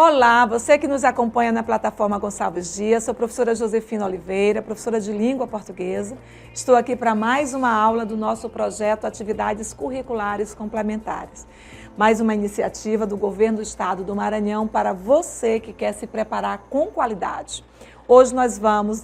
Olá, você que nos acompanha na plataforma Gonçalves Dias, sou a professora Josefina Oliveira, professora de língua portuguesa. Estou aqui para mais uma aula do nosso projeto Atividades Curriculares Complementares. Mais uma iniciativa do Governo do Estado do Maranhão para você que quer se preparar com qualidade. Hoje nós vamos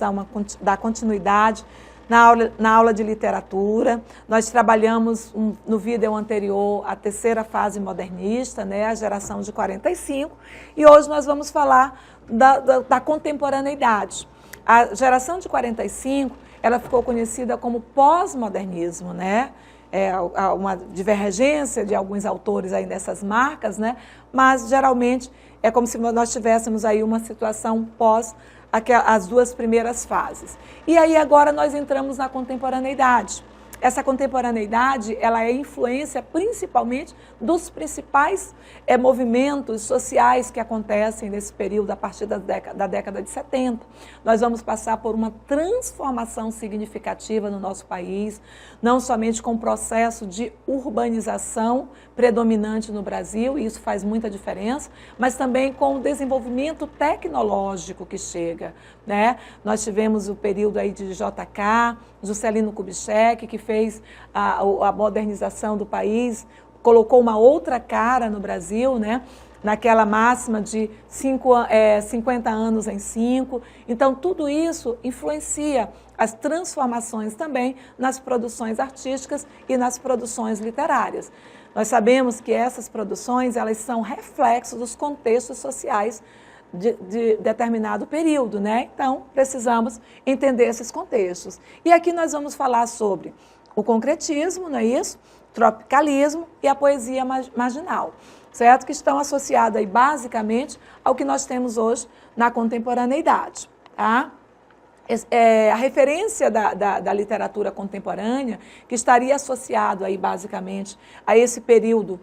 dar continuidade na aula de literatura. Nós trabalhamos no vídeo anterior a terceira fase modernista, a geração de 45, e hoje nós vamos falar da contemporaneidade. A geração de 45, ela ficou conhecida como pós-modernismo, uma divergência de alguns autores aí nessas marcas, mas geralmente é como se nós tivéssemos aí uma situação pós as duas primeiras fases. E aí agora nós entramos na contemporaneidade. Essa contemporaneidade, ela é influência principalmente dos principais movimentos sociais que acontecem nesse período a partir da década de 70. Nós vamos passar por uma transformação significativa no nosso país, não somente com o processo de urbanização predominante no Brasil, e isso faz muita diferença, mas também com o desenvolvimento tecnológico que chega, Nós tivemos o período aí de JK, Juscelino Kubitschek, que fez a modernização do país, colocou uma outra cara no Brasil, naquela máxima de 50 anos em 5. Então, tudo isso influencia as transformações também nas produções artísticas e nas produções literárias. Nós sabemos que essas produções, elas são reflexos dos contextos sociais de determinado período, Então, precisamos entender esses contextos. E aqui nós vamos falar sobre o concretismo, não é isso? Tropicalismo e a poesia marginal, certo? Que estão associados aí basicamente ao que nós temos hoje na contemporaneidade, tá? A referência da literatura contemporânea, que estaria associado aí basicamente a esse período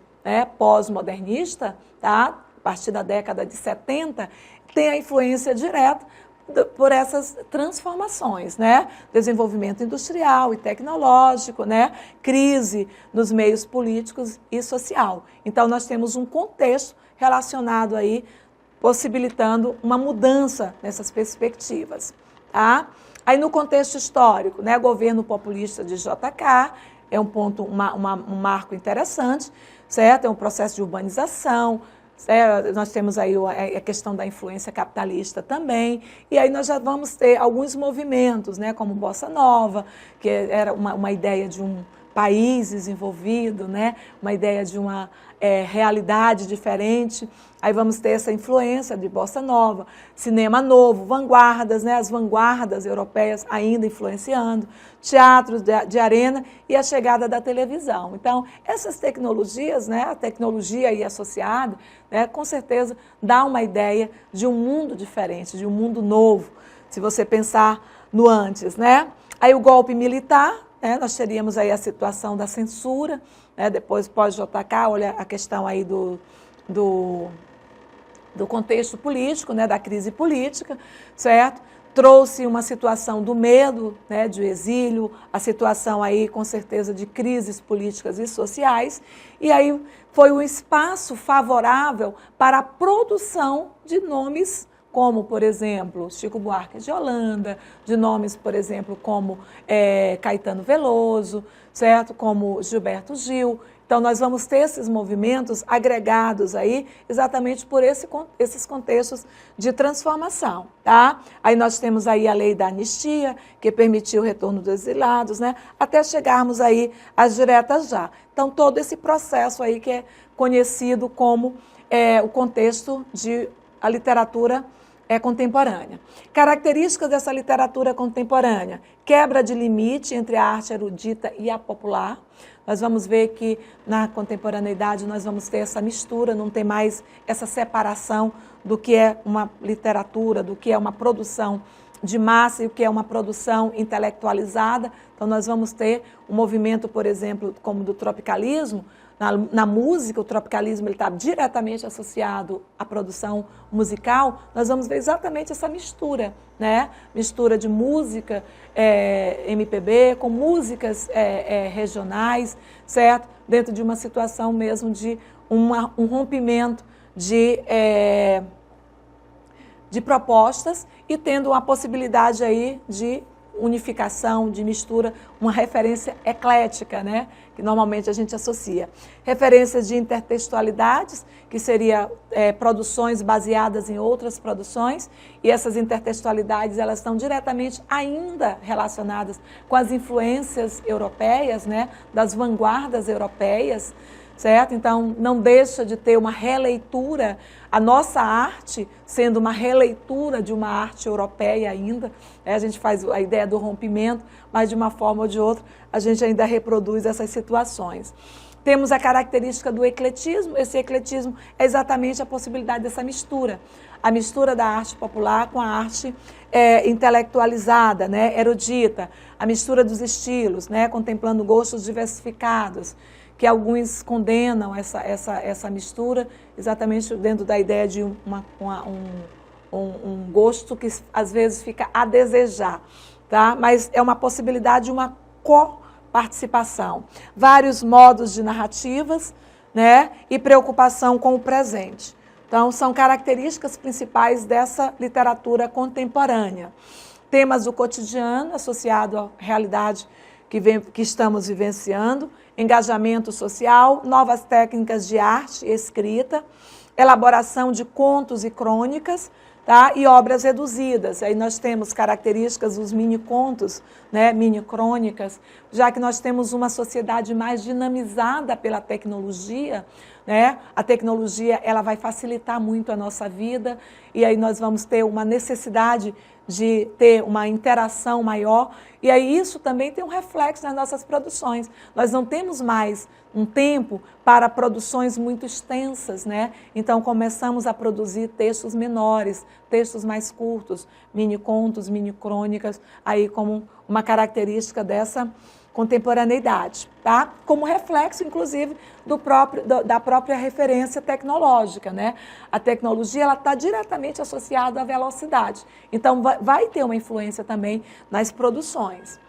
pós-modernista, tá? A partir da década de 70, tem a influência direta por essas transformações, Desenvolvimento industrial e tecnológico, Crise nos meios políticos e social. Então, nós temos um contexto relacionado aí, possibilitando uma mudança nessas perspectivas, tá? Aí, no contexto histórico, Governo populista de JK, é um ponto, um marco interessante, certo? É um processo de urbanização. Nós temos aí a questão da influência capitalista também, e aí nós já vamos ter alguns movimentos, como Bossa Nova, que era uma ideia de um país desenvolvido, uma ideia de uma realidade diferente. Aí vamos ter essa influência de Bossa Nova, cinema novo, vanguardas, as vanguardas europeias ainda influenciando, teatros de arena e a chegada da televisão. Então, essas tecnologias, a tecnologia aí associada, com certeza dá uma ideia de um mundo diferente, de um mundo novo, se você pensar no antes, Aí o golpe militar, nós teríamos aí a situação da censura, depois pós-JK, olha a questão aí do contexto político, da crise política, certo? Trouxe uma situação do medo, de exílio, a situação aí, com certeza, de crises políticas e sociais, e aí foi um espaço favorável para a produção de nomes como, por exemplo, Chico Buarque de Holanda, de nomes, por exemplo, como Caetano Veloso, certo? Como Gilberto Gil. Então, nós vamos ter esses movimentos agregados aí exatamente por esses contextos de transformação, tá? Aí nós temos aí a lei da anistia, que permitiu o retorno dos exilados, até chegarmos aí às diretas já. Então, todo esse processo aí que é conhecido como o contexto de a literatura contemporânea. Características dessa literatura contemporânea: quebra de limite entre a arte erudita e a popular. Nós vamos ver que na contemporaneidade nós vamos ter essa mistura, não tem mais essa separação do que é uma literatura, do que é uma produção de massa e o que é uma produção intelectualizada. Então nós vamos ter um movimento, por exemplo, como do tropicalismo. Na música, o tropicalismo está diretamente associado à produção musical. Nós vamos ver exatamente essa mistura, Mistura de música MPB com músicas regionais, certo? Dentro de uma situação mesmo de um rompimento de de propostas e tendo uma possibilidade aí de unificação, de mistura, uma referência eclética, né? Que normalmente a gente associa. Referências de intertextualidades, que seria produções baseadas em outras produções, e essas intertextualidades elas estão diretamente ainda relacionadas com as influências europeias, né? Das vanguardas europeias, certo? Então, não deixa de ter uma releitura, a nossa arte sendo uma releitura de uma arte europeia ainda, a gente faz a ideia do rompimento, mas de uma forma ou de outra a gente ainda reproduz essas situações. Temos a característica do ecletismo, esse ecletismo é exatamente a possibilidade dessa mistura, a mistura da arte popular com a arte intelectualizada, né, erudita, a mistura dos estilos, né, contemplando gostos diversificados, que alguns condenam essa mistura exatamente dentro da ideia de um gosto que às vezes fica a desejar, tá? Mas é uma possibilidade de uma coparticipação. Vários modos de narrativas, né? E preocupação com o presente. Então, são características principais dessa literatura contemporânea. Temas do cotidiano associado à realidade que estamos vivenciando, engajamento social, novas técnicas de arte e escrita, elaboração de contos e crônicas, tá? E obras reduzidas. Aí nós temos características dos mini-contos, né? Mini-crônicas, já que nós temos uma sociedade mais dinamizada pela tecnologia, né? A tecnologia ela vai facilitar muito a nossa vida e aí nós vamos ter uma necessidade de ter uma interação maior, e aí isso também tem um reflexo nas nossas produções. Nós não temos mais um tempo para produções muito extensas, né? Então começamos a produzir textos menores, textos mais curtos, mini-contos, mini-crônicas, aí como uma característica dessa contemporaneidade, tá? Como reflexo, inclusive, da própria referência tecnológica, né? A tecnologia ela está diretamente associada à velocidade, então vai ter uma influência também nas produções,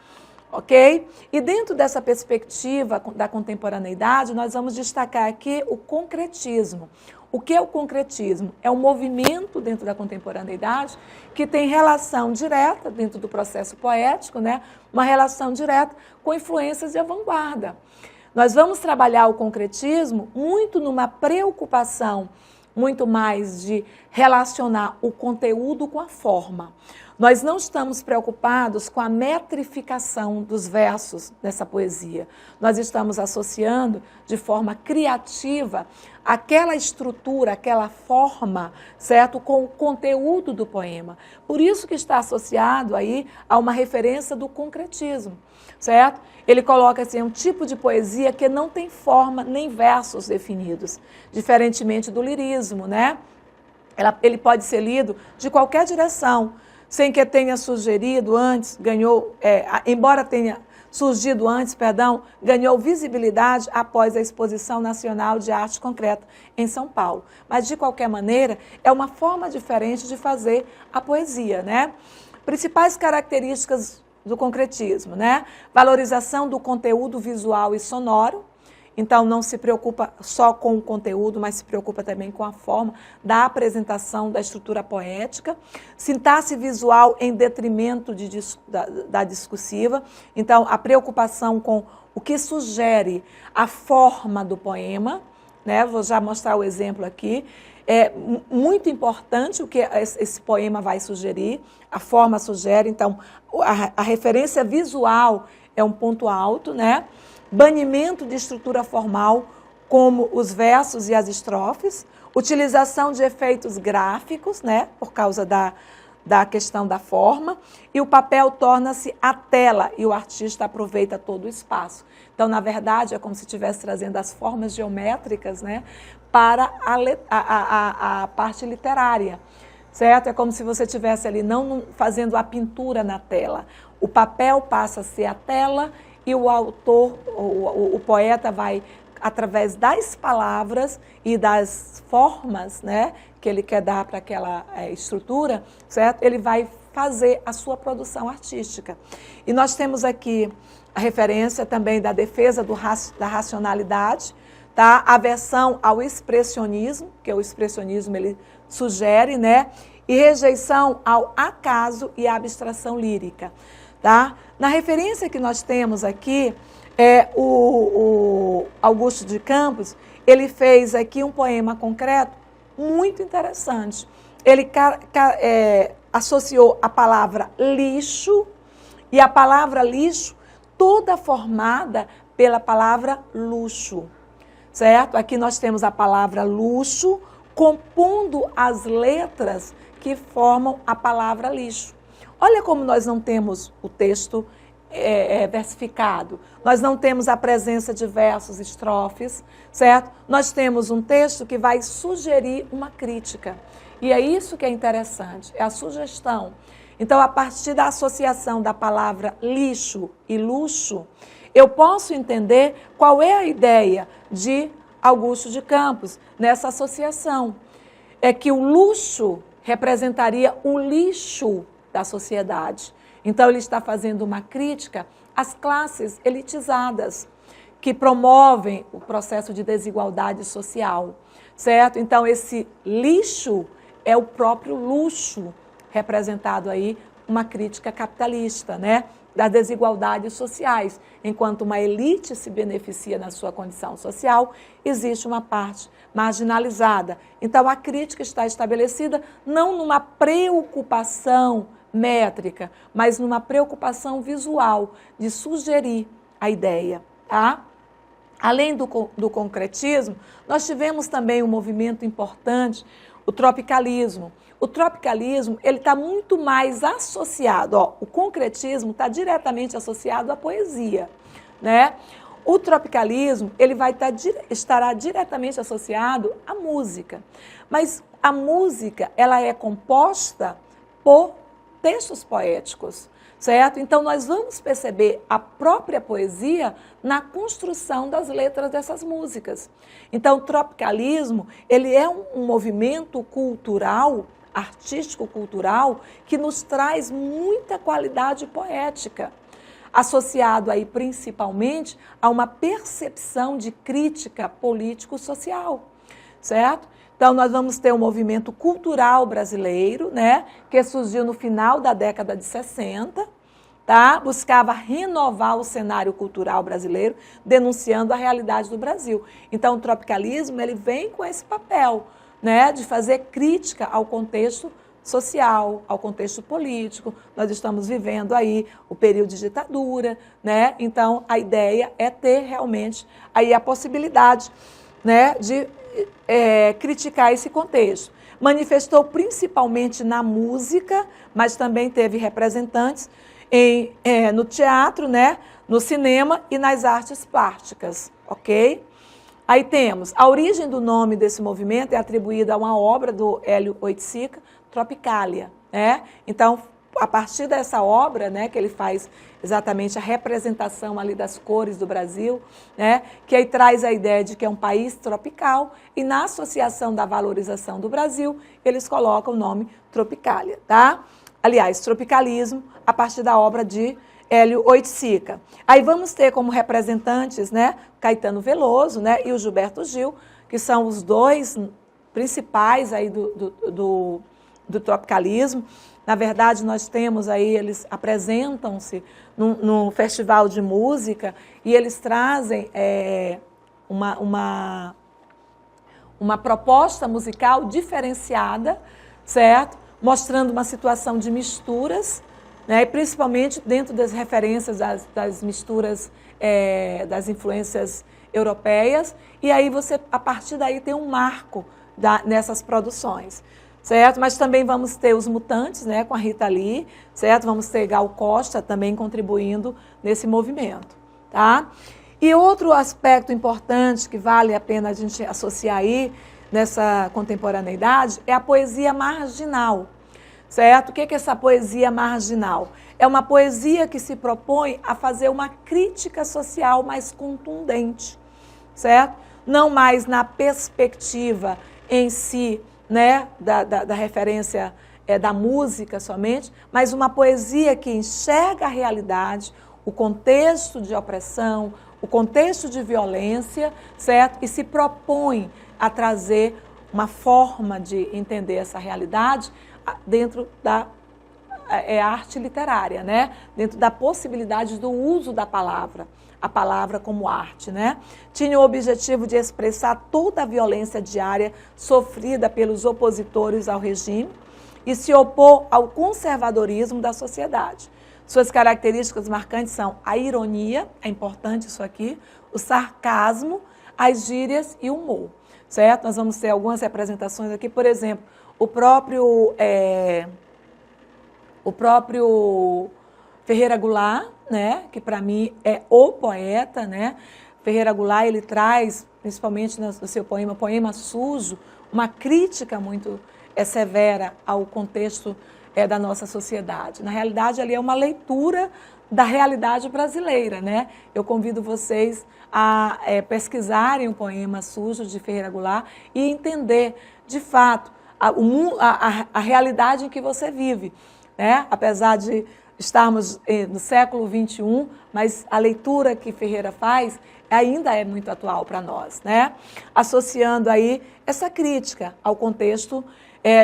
ok? E dentro dessa perspectiva da contemporaneidade, nós vamos destacar aqui o concretismo. O que é o concretismo? É um movimento dentro da contemporaneidade que tem relação direta, dentro do processo poético, né? Uma relação direta com influências de vanguarda. Nós vamos trabalhar o concretismo muito numa preocupação, muito mais de relacionar o conteúdo com a forma. Nós não estamos preocupados com a metrificação dos versos dessa poesia. Nós estamos associando de forma criativa aquela estrutura, aquela forma, certo? Com o conteúdo do poema. Por isso que está associado aí a uma referência do concretismo, certo? Ele coloca assim, um tipo de poesia que não tem forma nem versos definidos, diferentemente do lirismo, né? Ele pode ser lido de qualquer direção, sem que tenha sugerido antes, embora tenha surgido antes, ganhou visibilidade após a Exposição Nacional de Arte Concreta em São Paulo. Mas, de qualquer maneira, é uma forma diferente de fazer a poesia, né? Principais características do concretismo, né? Valorização do conteúdo visual e sonoro. Então, não se preocupa só com o conteúdo, mas se preocupa também com a forma da apresentação da estrutura poética. Sintaxe visual em detrimento da discursiva. Então, a preocupação com o que sugere a forma do poema, né? Vou já mostrar o exemplo aqui. É muito importante o que esse poema vai sugerir, a forma sugere. Então, a referência visual é um ponto alto, né? Banimento de estrutura formal, como os versos e as estrofes, utilização de efeitos gráficos, né, por causa da questão da forma, e o papel torna-se a tela e o artista aproveita todo o espaço. Então, na verdade, é como se estivesse trazendo as formas geométricas, né, para a parte literária, certo? É como se você estivesse ali não fazendo a pintura na tela. O papel passa a ser a tela e o autor, o poeta vai, através das palavras e das formas, né, que ele quer dar para aquela estrutura, certo? Ele vai fazer a sua produção artística. E nós temos aqui a referência também da defesa da racionalidade, tá? A aversão ao expressionismo, que o expressionismo ele sugere, né? e rejeição ao acaso e à abstração lírica. Tá? Na referência que nós temos aqui, o Augusto de Campos, ele fez aqui um poema concreto muito interessante. Ele associou a palavra lixo, e a palavra lixo toda formada pela palavra luxo, certo? Aqui nós temos a palavra luxo compondo as letras que formam a palavra lixo. Olha como nós não temos o texto versificado, nós não temos a presença de versos, estrofes, certo? Nós temos um texto que vai sugerir uma crítica. E é isso que é interessante, é a sugestão. Então, a partir da associação da palavra lixo e luxo, eu posso entender qual é a ideia de Augusto de Campos nessa associação. É que o luxo representaria o lixo da sociedade. Então, ele está fazendo uma crítica às classes elitizadas, que promovem o processo de desigualdade social, certo? Então, esse lixo é o próprio luxo, representado aí uma crítica capitalista, né? Das desigualdades sociais. Enquanto uma elite se beneficia na sua condição social, existe uma parte marginalizada. Então, a crítica está estabelecida não numa preocupação métrica, mas numa preocupação visual, de sugerir a ideia, tá? Além do concretismo, nós tivemos também um movimento importante, o tropicalismo. O tropicalismo, ele está muito mais associado, o concretismo está diretamente associado à poesia, né? O tropicalismo, ele estará diretamente associado à música. Mas a música, ela é composta por textos poéticos, certo? Então, nós vamos perceber a própria poesia na construção das letras dessas músicas. Então, o tropicalismo, ele é um movimento cultural, artístico-cultural, que nos traz muita qualidade poética, associado aí principalmente a uma percepção de crítica político-social, certo? Então, nós vamos ter um movimento cultural brasileiro, né, que surgiu no final da década de 60, tá? Buscava renovar o cenário cultural brasileiro, denunciando a realidade do Brasil. Então, o tropicalismo, ele vem com esse papel, né, de fazer crítica ao contexto social, ao contexto político. Nós estamos vivendo aí o período de ditadura, né? Então, a ideia é ter realmente aí a possibilidade, né, de criticar esse contexto. Manifestou principalmente na música, mas também teve representantes no teatro, né, no cinema e nas artes plásticas, ok? Aí temos, a origem do nome desse movimento é atribuída a uma obra do Hélio Oiticica, Tropicália, né? Então, a partir dessa obra, né, que ele faz exatamente a representação ali das cores do Brasil, né, que aí traz a ideia de que é um país tropical, e na associação da valorização do Brasil, eles colocam o nome Tropicália, tá? Aliás, tropicalismo, a partir da obra de Hélio Oiticica. Aí vamos ter como representantes, né, Caetano Veloso, né, e o Gilberto Gil, que são os dois principais aí do tropicalismo. Na verdade, nós temos aí, eles apresentam-se num festival de música e eles trazem uma proposta musical diferenciada, certo? Mostrando uma situação de misturas, né? Principalmente dentro das referências das misturas, das influências europeias. E aí você, a partir daí, tem um marco nessas produções. Certo? Mas também vamos ter os Mutantes, né, com a Rita Lee, certo? Vamos ter Gal Costa também contribuindo nesse movimento, tá? E outro aspecto importante que vale a pena a gente associar aí nessa contemporaneidade é a poesia marginal, certo? O que é essa poesia marginal? É uma poesia que se propõe a fazer uma crítica social mais contundente, certo? Não mais na perspectiva em si, né, da referência da música somente, mas uma poesia que enxerga a realidade, o contexto de opressão, o contexto de violência, certo? E se propõe a trazer uma forma de entender essa realidade dentro da arte literária, né? Dentro da possibilidade do uso da palavra, a palavra como arte, né? Tinha o objetivo de expressar toda a violência diária sofrida pelos opositores ao regime e se opor ao conservadorismo da sociedade. Suas características marcantes são a ironia, é importante isso aqui, o sarcasmo, as gírias e o humor, certo? Nós vamos ter algumas representações aqui, por exemplo, o próprio Ferreira Goulart, né, que para mim é o poeta, né? Ferreira Goulart, ele traz, principalmente no seu Poema Sujo, uma crítica muito severa ao contexto da nossa sociedade. Na realidade, ali é uma leitura da realidade brasileira, né? Eu convido vocês a pesquisarem o Poema Sujo de Ferreira Goulart e entender, de fato, a realidade em que você vive, né? Apesar de estarmos no século XXI, mas a leitura que Ferreira faz ainda é muito atual para nós, né? Associando aí essa crítica ao contexto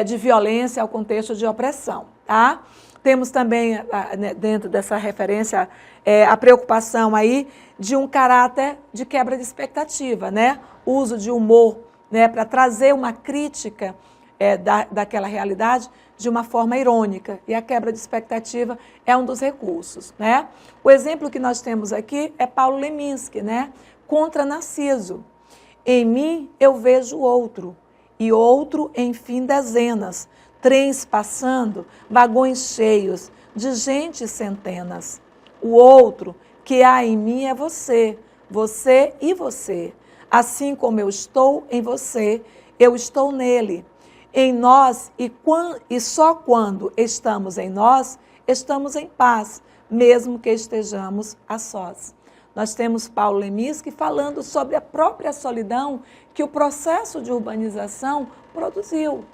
de violência, ao contexto de opressão, tá? Temos também, dentro dessa referência, a preocupação aí de um caráter de quebra de expectativa, né? O uso de humor, né, para trazer uma crítica daquela realidade de uma forma irônica. E a quebra de expectativa é um dos recursos, né? O exemplo que nós temos aqui é Paulo Leminski, né? Contra Narciso. Em mim eu vejo outro, e outro, enfim, dezenas, trens passando, vagões cheios, de gente centenas. O outro que há em mim é você, você e você. Assim como eu estou em você, eu estou nele. Em nós, e só quando estamos em nós, estamos em paz, mesmo que estejamos a sós. Nós temos Paulo Leminski falando sobre a própria solidão que o processo de urbanização produziu,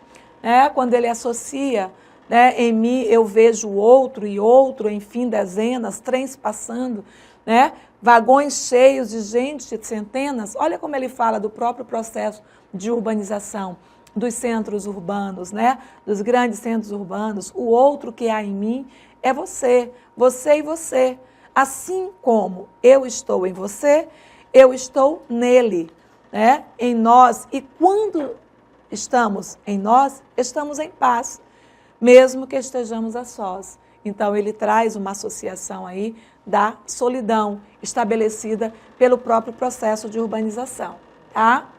né? Quando ele associa, né, em mim eu vejo outro, e outro, enfim, dezenas, trens passando, né? Vagões cheios de gente, centenas. Olha como ele fala do próprio processo de urbanização dos centros urbanos, né? Dos grandes centros urbanos. O outro que há em mim é você, você e você. Assim como eu estou em você, eu estou nele, né? Em nós. E quando estamos em nós, estamos em paz, mesmo que estejamos a sós. Então, ele traz uma associação aí da solidão estabelecida pelo próprio processo de urbanização, tá?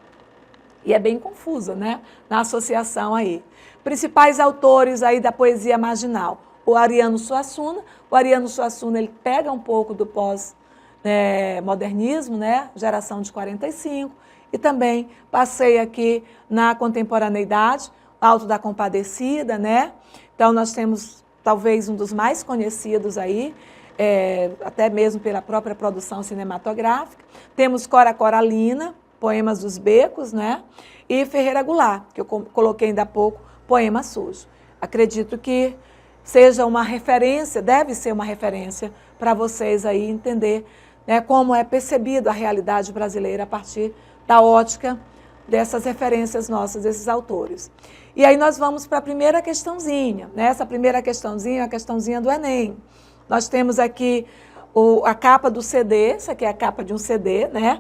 E é bem confusa, né? Na associação aí. Principais autores aí da poesia marginal. O Ariano Suassuna. O Ariano Suassuna, ele pega um pouco do pós-modernismo, né? Geração de 45. E também passei aqui na contemporaneidade, Alto da Compadecida, né? Então, nós temos talvez um dos mais conhecidos aí, até mesmo pela própria produção cinematográfica. Temos Cora Coralina, Poemas dos Becos, né? E Ferreira Goulart, que eu coloquei ainda há pouco, Poema Sujo. Acredito que seja uma referência, deve ser uma referência para vocês aí entender, né, como é percebida a realidade brasileira a partir da ótica dessas referências nossas, desses autores. E aí nós vamos para a primeira questãozinha, né? Essa primeira questãozinha é a questãozinha do Enem. Nós temos aqui a capa do CD, essa aqui é a capa de um CD, né?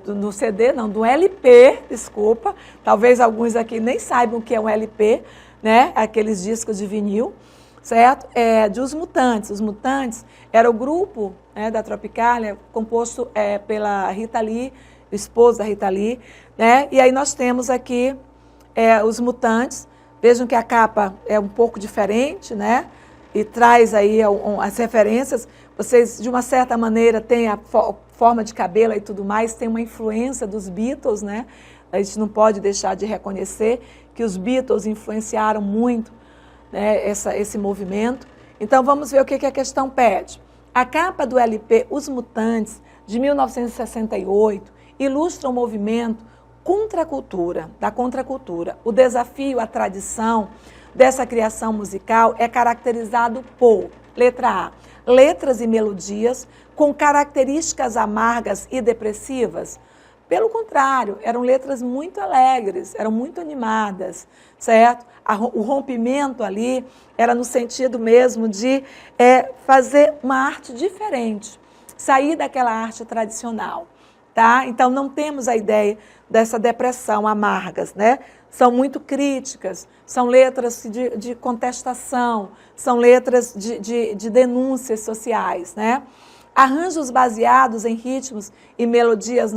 Do CD, não, do LP, desculpa. Talvez alguns aqui nem saibam o que é um LP, né? Aqueles discos de vinil, certo? De Os Mutantes. Os Mutantes era o grupo, né, da Tropicália, composto pela Rita Lee, o esposo da Rita Lee, né? E aí nós temos aqui Os Mutantes. Vejam que a capa é um pouco diferente, né? E traz aí as referências. Vocês, de uma certa maneira, têm a forma de cabelo e tudo mais, tem uma influência dos Beatles, né? A gente não pode deixar de reconhecer que os Beatles influenciaram muito, né, esse movimento. Então, vamos ver o que a questão pede. A capa do LP Os Mutantes, de 1968, ilustra o movimento da contracultura. O desafio à tradição dessa criação musical é caracterizado por, letra A, letras e melodias com características amargas e depressivas, Pelo contrário, eram letras muito alegres, eram muito animadas, certo? O rompimento ali era no sentido mesmo de fazer uma arte diferente, sair daquela arte tradicional, tá? Então não temos a ideia dessa depressão amargas, né? São muito críticas, são letras de contestação, são letras de denúncias sociais, né? Arranjos baseados em ritmos e melodias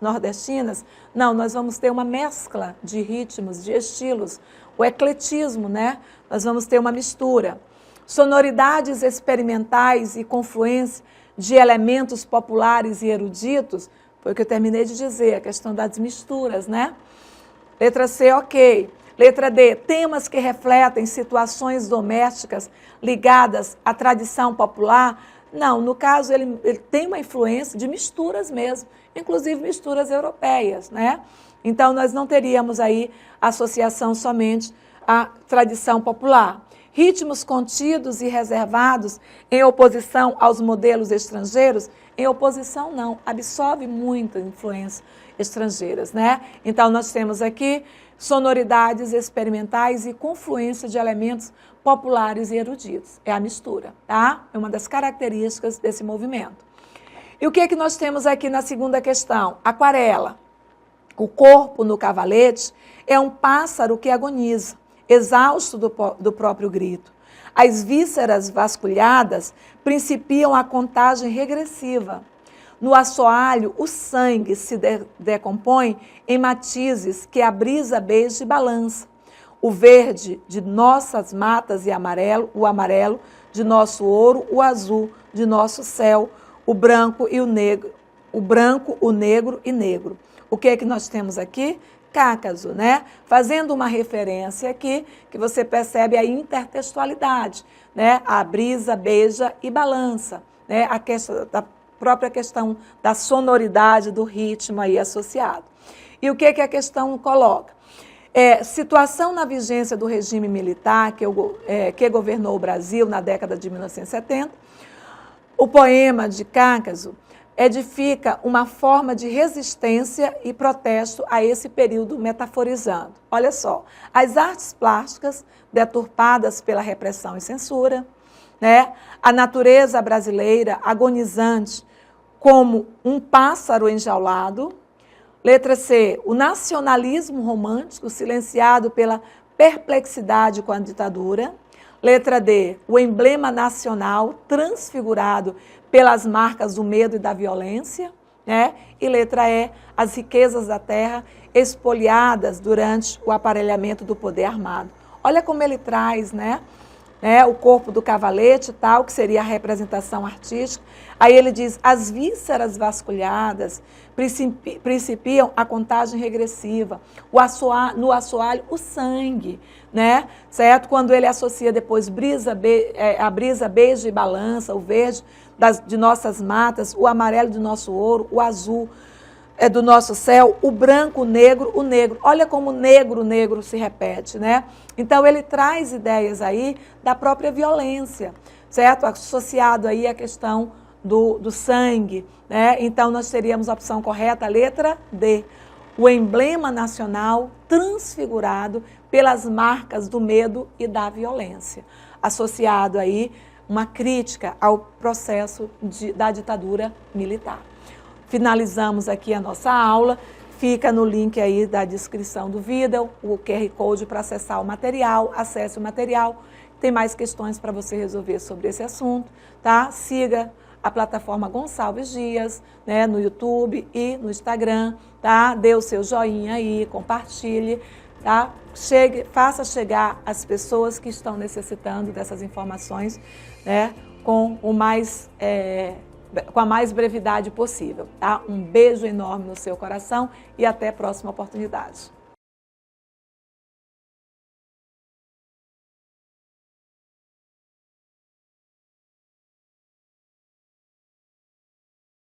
nordestinas, não, nós vamos ter uma mescla de ritmos, de estilos, o ecletismo, né? Nós vamos ter uma mistura. Sonoridades experimentais e confluência de elementos populares e eruditos, foi o que eu terminei de dizer, a questão das misturas, né? Letra C, ok. Letra D, temas que refletem situações domésticas ligadas à tradição popular. Não, no caso ele tem uma influência de misturas mesmo, inclusive misturas europeias, né? Então nós não teríamos aí associação somente à tradição popular. Ritmos contidos e reservados em oposição aos modelos estrangeiros, em oposição não, absorve muita influência estrangeiras, né? Então nós temos aqui sonoridades experimentais e confluência de elementos populares e eruditos. É a mistura, tá? É uma das características desse movimento. E o que é que nós temos aqui na segunda questão? Aquarela. O corpo no cavalete é um pássaro que agoniza, exausto do próprio grito. As vísceras vasculhadas principiam a contagem regressiva. No assoalho, o sangue se decompõe em matizes que a brisa beija e balança. O verde de nossas matas e o amarelo de nosso ouro, o azul de nosso céu, o branco e o negro, o negro e negro. O que é que nós temos aqui? Cácaso, né? Fazendo uma referência aqui, que você percebe a intertextualidade, né? A brisa beija e balança, né? A questão da própria questão da sonoridade, do ritmo aí associado. E o que a questão coloca? Situação na vigência do regime militar que governou o Brasil na década de 1970, o poema de Cácaso edifica uma forma de resistência e protesto a esse período metaforizando. Olha só, as artes plásticas deturpadas pela repressão e censura, né? A natureza brasileira agonizante como um pássaro enjaulado. Letra C, o nacionalismo romântico silenciado pela perplexidade com a ditadura. Letra D, o emblema nacional transfigurado pelas marcas do medo e da violência, né? E letra E, as riquezas da terra expoliadas durante o aparelhamento do poder armado. Olha como ele traz, né? O corpo do cavalete, tal, que seria a representação artística. Aí ele diz, as vísceras vasculhadas principiam a contagem regressiva, no assoalho, o sangue, né? Certo? Quando ele associa depois a brisa beija e balança, o verde de nossas matas, o amarelo de nosso ouro, o azul do nosso céu, o branco, o negro. Olha como o negro se repete, né? Então ele traz ideias aí da própria violência, certo? Associado aí à questão do sangue, né? Então nós teríamos a opção correta, a letra D. O emblema nacional transfigurado pelas marcas do medo e da violência. Associado aí uma crítica ao processo da ditadura militar. Finalizamos aqui a nossa aula, fica no link aí da descrição do vídeo, o QR Code para acessar o material, acesse o material, tem mais questões para você resolver sobre esse assunto, tá? Siga a plataforma Gonçalves Dias, né, no YouTube e no Instagram, tá? Dê o seu joinha aí, compartilhe, tá? Faça chegar às pessoas que estão necessitando dessas informações, né, com a mais brevidade possível, tá? Um beijo enorme no seu coração e até a próxima oportunidade.